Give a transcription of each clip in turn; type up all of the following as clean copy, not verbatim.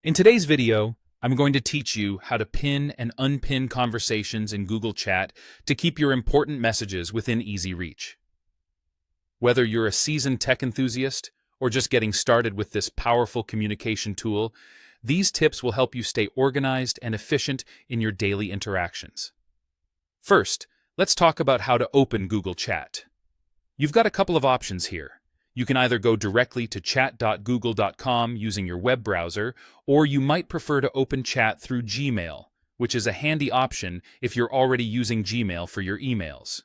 In today's video, I'm going to teach you how to pin and unpin conversations in Google Chat to keep your important messages within easy reach. Whether you're a seasoned tech enthusiast or just getting started with this powerful communication tool, these tips will help you stay organized and efficient in your daily interactions. First, let's talk about how to open Google Chat. You've got a couple of options here. You can either go directly to chat.google.com using your web browser, or you might prefer to open chat through Gmail, which is a handy option if you're already using Gmail for your emails.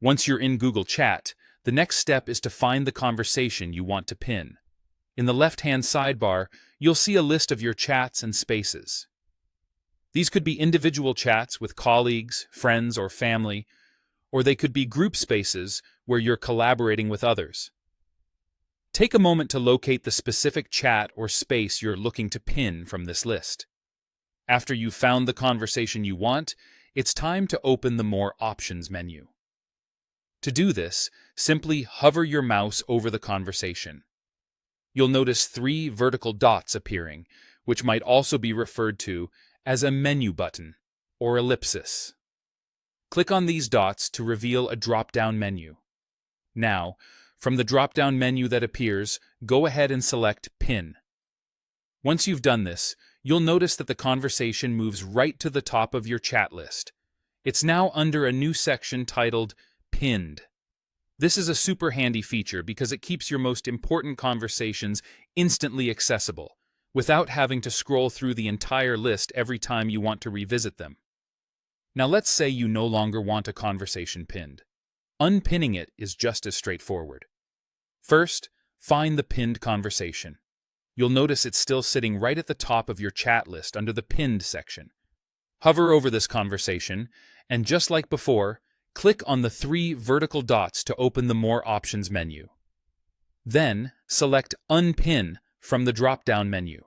Once you're in Google Chat, the next step is to find the conversation you want to pin. In the left-hand sidebar, you'll see a list of your chats and spaces. These could be individual chats with colleagues, friends, or family, or they could be group spaces where you're collaborating with others. Take a moment to locate the specific chat or space you're looking to pin from this list. After you've found the conversation you want, it's time to open the More Options menu. To do this, simply hover your mouse over the conversation. You'll notice 3 vertical dots appearing, which might also be referred to as a menu button or ellipsis. Click on these dots to reveal a drop-down menu. Now, from the drop-down menu that appears, go ahead and select Pin. Once you've done this, you'll notice that the conversation moves right to the top of your chat list. It's now under a new section titled Pinned. This is a super handy feature because it keeps your most important conversations instantly accessible, without having to scroll through the entire list every time you want to revisit them. Now let's say you no longer want a conversation pinned. Unpinning it is just as straightforward. First, find the pinned conversation. You'll notice it's still sitting right at the top of your chat list under the Pinned section. Hover over this conversation, and just like before, click on the 3 vertical dots to open the More Options menu. Then, select Unpin from the drop-down menu.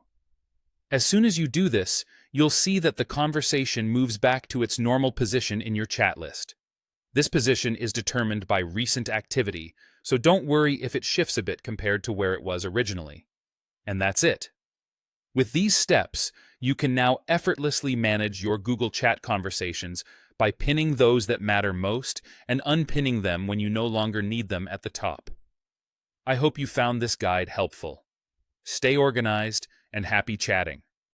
As soon as you do this, you'll see that the conversation moves back to its normal position in your chat list. This position is determined by recent activity, so don't worry if it shifts a bit compared to where it was originally. And that's it. With these steps, you can now effortlessly manage your Google Chat conversations by pinning those that matter most and unpinning them when you no longer need them at the top. I hope you found this guide helpful. Stay organized and happy chatting.